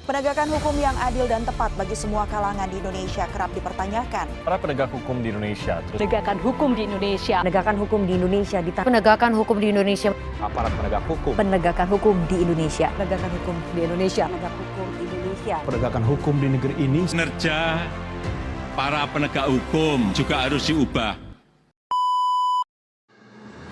Penegakan hukum yang adil dan tepat bagi semua kalangan di Indonesia kerap dipertanyakan. Para penegak hukum di Indonesia terus Penegakan hukum di Indonesia. Penegakan hukum di Indonesia. Penegakan hukum di Indonesia. aparat penegak hukum. Penegakan hukum di Indonesia. Penegakan hukum di Indonesia. Penegak hukum Indonesia. Penegakan hukum di negeri ini. Kinerja para penegak hukum juga harus diubah.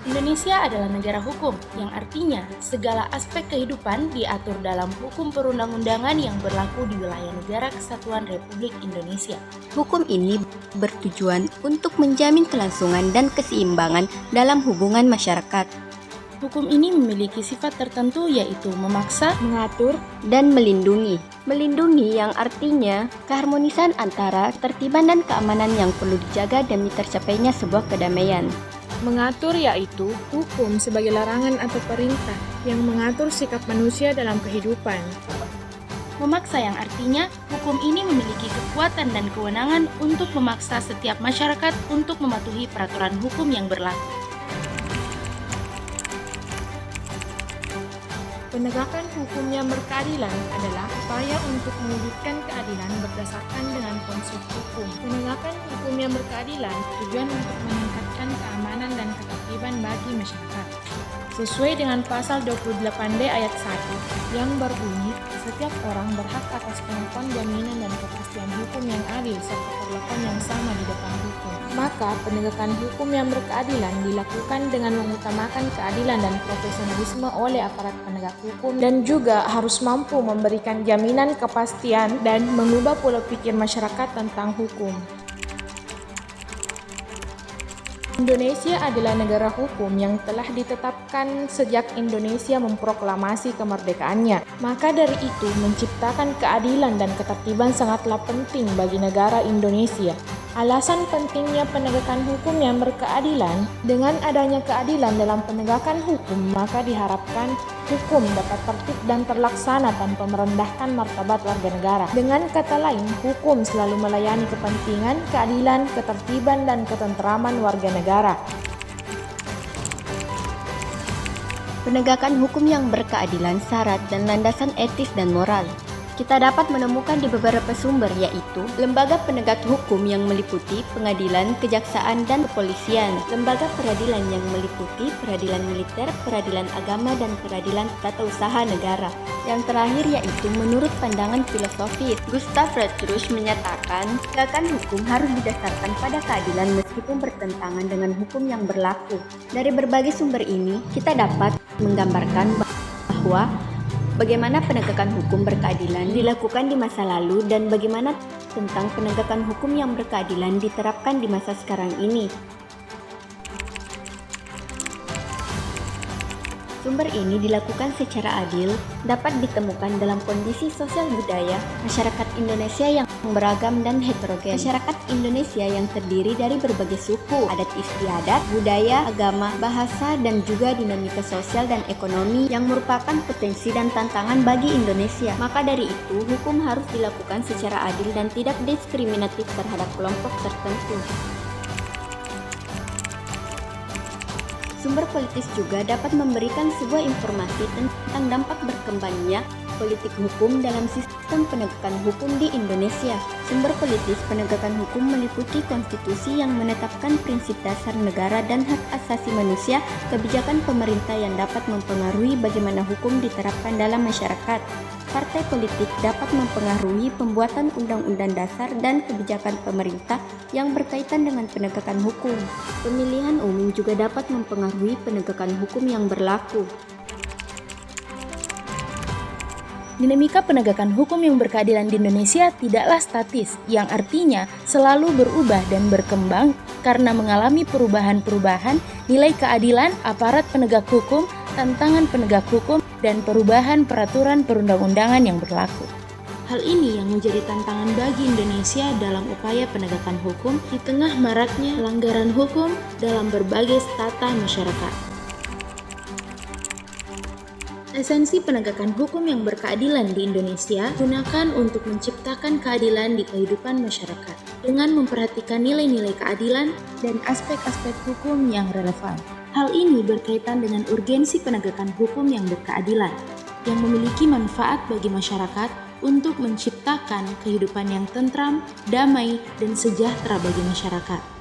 Indonesia adalah negara hukum, yang artinya segala aspek kehidupan diatur dalam hukum perundang-undangan yang berlaku di wilayah Negara Kesatuan Republik Indonesia. Hukum ini bertujuan untuk menjamin kelangsungan dan keseimbangan dalam hubungan masyarakat. Hukum ini memiliki sifat tertentu yaitu memaksa, mengatur, Dan melindungi. Melindungi yang artinya keharmonisan antara ketertiban dan keamanan yang perlu dijaga demi tercapainya sebuah kedamaian. Mengatur yaitu hukum sebagai larangan atau perintah yang mengatur sikap manusia dalam kehidupan. memaksa yang artinya hukum ini memiliki kekuatan dan kewenangan untuk memaksa setiap masyarakat untuk mematuhi peraturan hukum yang berlaku. Penegakan hukum yang berkeadilan adalah upaya untuk mewujudkan keadilan berdasarkan dengan konsep hukum. Penegakan hukum yang berkeadilan tujuan untuk meningkatkan keamanan dan ketertiban bagi masyarakat. Sesuai dengan pasal 28D ayat 1 yang berbunyi, setiap orang berhak atas pengetahuan, jaminan, dan kepastian hukum yang adil serta perlakuan yang sama di depan hukum. Maka penegakan hukum yang berkeadilan dilakukan dengan mengutamakan keadilan dan profesionalisme oleh aparat penegak hukum dan juga harus mampu memberikan jaminan kepastian dan mengubah pola pikir masyarakat tentang hukum. Indonesia adalah negara hukum yang telah ditetapkan sejak Indonesia memproklamasi kemerdekaannya. Maka dari itu, menciptakan keadilan dan ketertiban sangatlah penting bagi negara Indonesia. Alasan pentingnya penegakan hukum yang berkeadilan, dengan adanya keadilan dalam penegakan hukum, maka diharapkan hukum dapat tertib dan terlaksana tanpa merendahkan martabat warga negara. Dengan kata lain, hukum selalu melayani kepentingan, keadilan, ketertiban, dan ketentraman warga negara. Penegakan hukum yang berkeadilan, syarat dan landasan etis dan moral. Kita dapat menemukan di beberapa sumber, yaitu lembaga penegak hukum yang meliputi pengadilan, kejaksaan, dan kepolisian, lembaga peradilan yang meliputi peradilan militer, peradilan agama, dan peradilan tata usaha negara. Yang terakhir yaitu menurut pandangan filosofis, Gustav Retrush menyatakan penegakan hukum harus didasarkan pada keadilan meskipun bertentangan dengan hukum yang berlaku. Dari berbagai sumber ini, kita dapat menggambarkan bahwa bagaimana penegakan hukum berkeadilan dilakukan di masa lalu dan bagaimana tentang penegakan hukum yang berkeadilan diterapkan di masa sekarang ini. Sumber ini dilakukan secara adil, dapat ditemukan dalam kondisi sosial budaya masyarakat Indonesia yang beragam dan heterogen. Masyarakat Indonesia yang terdiri dari berbagai suku, adat istiadat, budaya, agama, bahasa, dan juga dinamika sosial dan ekonomi yang merupakan potensi dan tantangan bagi Indonesia. Maka dari itu, hukum harus dilakukan secara adil dan tidak diskriminatif terhadap kelompok tertentu. Sumber politis juga dapat memberikan sebuah informasi tentang dampak berkembangnya politik hukum dalam sistem penegakan hukum di Indonesia. Sumber politis penegakan hukum meliputi konstitusi yang menetapkan prinsip dasar negara dan hak asasi manusia, kebijakan pemerintah yang dapat mempengaruhi bagaimana hukum diterapkan dalam masyarakat. Partai politik dapat mempengaruhi pembuatan undang-undang dasar dan kebijakan pemerintah yang berkaitan dengan penegakan hukum. Pemilihan umum juga dapat mempengaruhi penegakan hukum yang berlaku. Dinamika penegakan hukum yang berkeadilan di Indonesia tidaklah statis, yang artinya selalu berubah dan berkembang karena mengalami perubahan-perubahan nilai keadilan aparat penegak hukum, tantangan penegak hukum, dan perubahan peraturan perundang-undangan yang berlaku. Hal ini yang menjadi tantangan bagi Indonesia dalam upaya penegakan hukum di tengah maraknya pelanggaran hukum dalam berbagai strata masyarakat. Esensi penegakan hukum yang berkeadilan di Indonesia gunakan untuk menciptakan keadilan di kehidupan masyarakat dengan memperhatikan nilai-nilai keadilan dan aspek-aspek hukum yang relevan. Hal ini berkaitan dengan urgensi penegakan hukum yang berkeadilan, yang memiliki manfaat bagi masyarakat untuk menciptakan kehidupan yang tentram, damai, dan sejahtera bagi masyarakat.